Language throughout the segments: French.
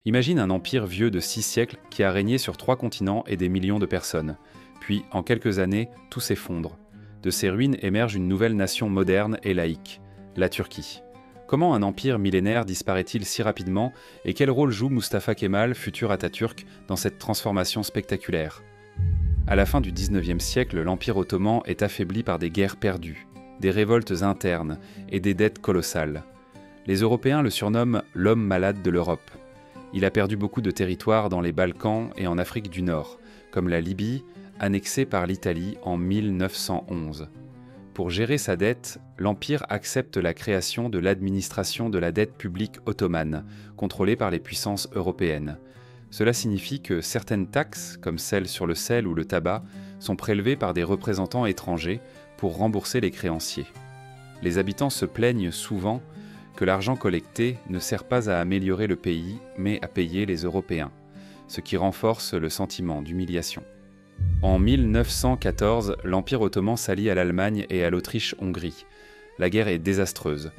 Imagine un empire vieux de 6 siècles qui a régné sur 3 continents et des millions de personnes. Puis, en quelques années, tout s'effondre. De ces ruines émerge une nouvelle nation moderne et laïque, la Turquie. Comment un empire millénaire disparaît-il si rapidement et quel rôle joue Mustafa Kemal, futur Atatürk, dans cette transformation spectaculaire? À la fin du XIXe siècle, l'Empire ottoman est affaibli par des guerres perdues, des révoltes internes et des dettes colossales. Les Européens le surnomment « l'homme malade de l'Europe ». Il a perdu beaucoup de territoires dans les Balkans et en Afrique du Nord, comme la Libye, annexée par l'Italie en 1911. Pour gérer sa dette, l'Empire accepte la création de l'administration de la dette publique ottomane, contrôlée par les puissances européennes. Cela signifie que certaines taxes, comme celles sur le sel ou le tabac, sont prélevées par des représentants étrangers pour rembourser les créanciers. Les habitants se plaignent souvent que l'argent collecté ne sert pas à améliorer le pays, mais à payer les Européens, ce qui renforce le sentiment d'humiliation. En 1914, l'Empire ottoman s'allie à l'Allemagne et à l'Autriche-Hongrie. La guerre est désastreuse.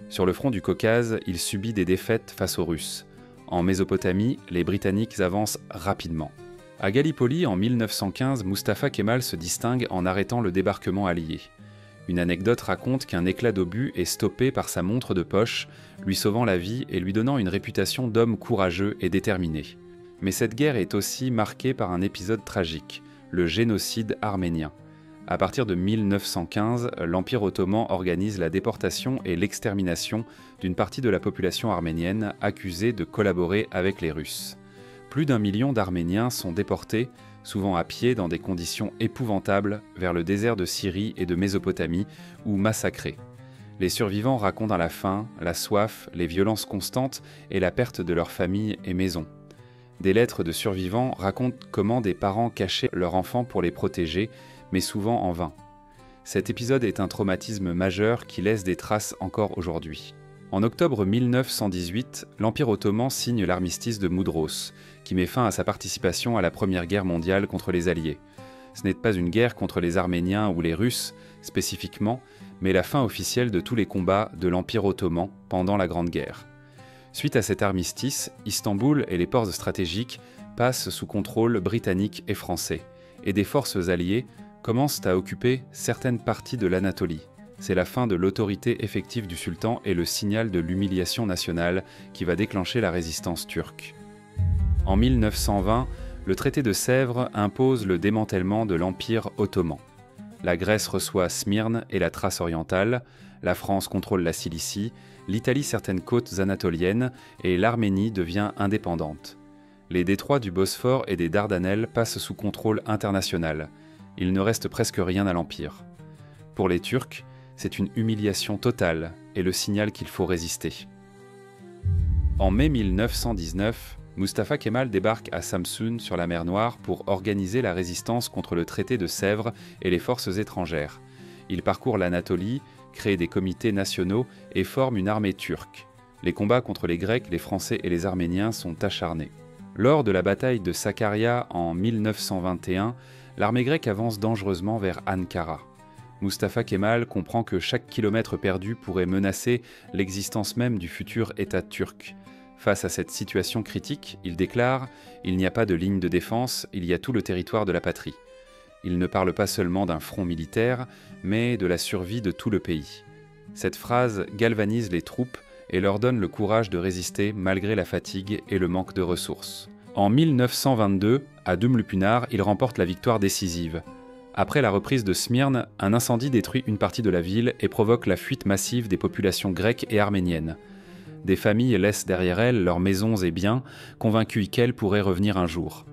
Sur le front du Caucase, il subit des défaites face aux Russes. En Mésopotamie, les Britanniques avancent rapidement. À Gallipoli, en 1915, Mustafa Kemal se distingue en arrêtant le débarquement allié. Une anecdote raconte qu'un éclat d'obus est stoppé par sa montre de poche, lui sauvant la vie et lui donnant une réputation d'homme courageux et déterminé. Mais cette guerre est aussi marquée par un épisode tragique, le génocide arménien. À partir de 1915, l'Empire ottoman organise la déportation et l'extermination d'une partie de la population arménienne accusée de collaborer avec les Russes. Plus d'1 million d'Arméniens sont déportés, souvent à pied dans des conditions épouvantables, vers le désert de Syrie et de Mésopotamie, ou massacrés. Les survivants racontent la faim, la soif, les violences constantes et la perte de leur famille et maison. Des lettres de survivants racontent comment des parents cachaient leurs enfants pour les protéger, mais souvent en vain. Cet épisode est un traumatisme majeur qui laisse des traces encore aujourd'hui. En octobre 1918, l'Empire ottoman signe l'armistice de Mudros, qui met fin à sa participation à la Première Guerre mondiale contre les Alliés. Ce n'est pas une guerre contre les Arméniens ou les Russes, spécifiquement, mais la fin officielle de tous les combats de l'Empire ottoman pendant la Grande Guerre. Suite à cet armistice, Istanbul et les ports stratégiques passent sous contrôle britannique et français, et des forces alliées commencent à occuper certaines parties de l'Anatolie. C'est la fin de l'autorité effective du sultan et le signal de l'humiliation nationale qui va déclencher la résistance turque. En 1920, le traité de Sèvres impose le démantèlement de l'Empire ottoman. La Grèce reçoit Smyrne et la Thrace orientale, la France contrôle la Cilicie, l'Italie certaines côtes anatoliennes et l'Arménie devient indépendante. Les détroits du Bosphore et des Dardanelles passent sous contrôle international. Il ne reste presque rien à l'Empire. Pour les Turcs, c'est une humiliation totale et le signal qu'il faut résister. En mai 1919, Mustafa Kemal débarque à Samsun sur la mer Noire pour organiser la résistance contre le traité de Sèvres et les forces étrangères. Il parcourt l'Anatolie, crée des comités nationaux et forme une armée turque. Les combats contre les Grecs, les Français et les Arméniens sont acharnés. Lors de la bataille de Sakarya en 1921, l'armée grecque avance dangereusement vers Ankara. Mustafa Kemal comprend que chaque kilomètre perdu pourrait menacer l'existence même du futur État turc. Face à cette situation critique, il déclare « Il n'y a pas de ligne de défense, il y a tout le territoire de la patrie ». Il ne parle pas seulement d'un front militaire, mais de la survie de tout le pays. Cette phrase galvanise les troupes et leur donne le courage de résister malgré la fatigue et le manque de ressources. En 1922, à Dumlupinar, il remporte la victoire décisive. Après la reprise de Smyrne, un incendie détruit une partie de la ville et provoque la fuite massive des populations grecques et arméniennes. Des familles laissent derrière elles leurs maisons et biens, convaincues qu'elles pourraient revenir un jour.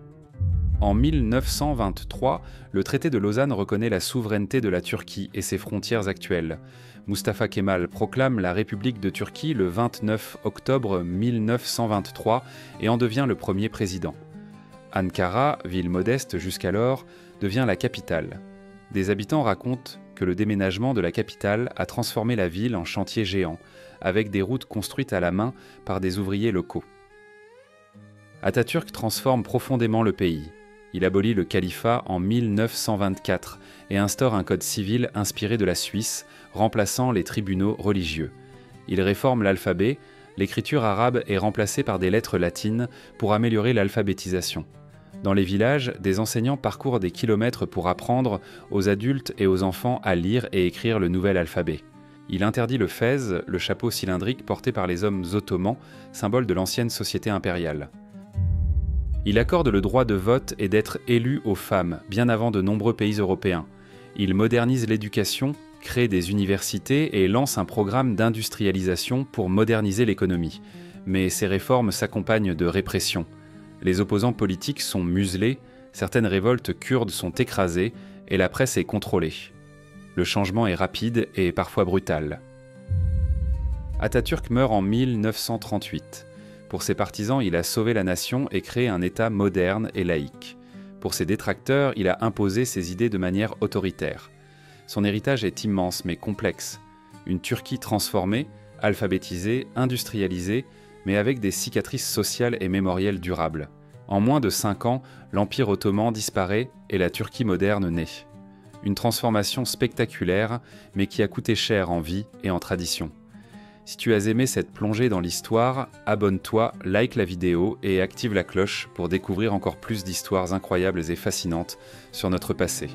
En 1923, le traité de Lausanne reconnaît la souveraineté de la Turquie et ses frontières actuelles. Mustafa Kemal proclame la République de Turquie le 29 octobre 1923 et en devient le premier président. Ankara, ville modeste jusqu'alors, devient la capitale. Des habitants racontent que le déménagement de la capitale a transformé la ville en chantier géant, avec des routes construites à la main par des ouvriers locaux. Atatürk transforme profondément le pays. Il abolit le califat en 1924 et instaure un code civil inspiré de la Suisse, remplaçant les tribunaux religieux. Il réforme l'alphabet, l'écriture arabe est remplacée par des lettres latines pour améliorer l'alphabétisation. Dans les villages, des enseignants parcourent des kilomètres pour apprendre aux adultes et aux enfants à lire et écrire le nouvel alphabet. Il interdit le fez, le chapeau cylindrique porté par les hommes ottomans, symbole de l'ancienne société impériale. Il accorde le droit de vote et d'être élu aux femmes, bien avant de nombreux pays européens. Il modernise l'éducation, crée des universités et lance un programme d'industrialisation pour moderniser l'économie. Mais ces réformes s'accompagnent de répression. Les opposants politiques sont muselés, certaines révoltes kurdes sont écrasées et la presse est contrôlée. Le changement est rapide et parfois brutal. Atatürk meurt en 1938. Pour ses partisans, il a sauvé la nation et créé un État moderne et laïque. Pour ses détracteurs, il a imposé ses idées de manière autoritaire. Son héritage est immense mais complexe. Une Turquie transformée, alphabétisée, industrialisée, mais avec des cicatrices sociales et mémorielles durables. En moins de 5 ans, l'Empire ottoman disparaît et la Turquie moderne naît. Une transformation spectaculaire, mais qui a coûté cher en vie et en tradition. Si tu as aimé cette plongée dans l'histoire, abonne-toi, like la vidéo et active la cloche pour découvrir encore plus d'histoires incroyables et fascinantes sur notre passé.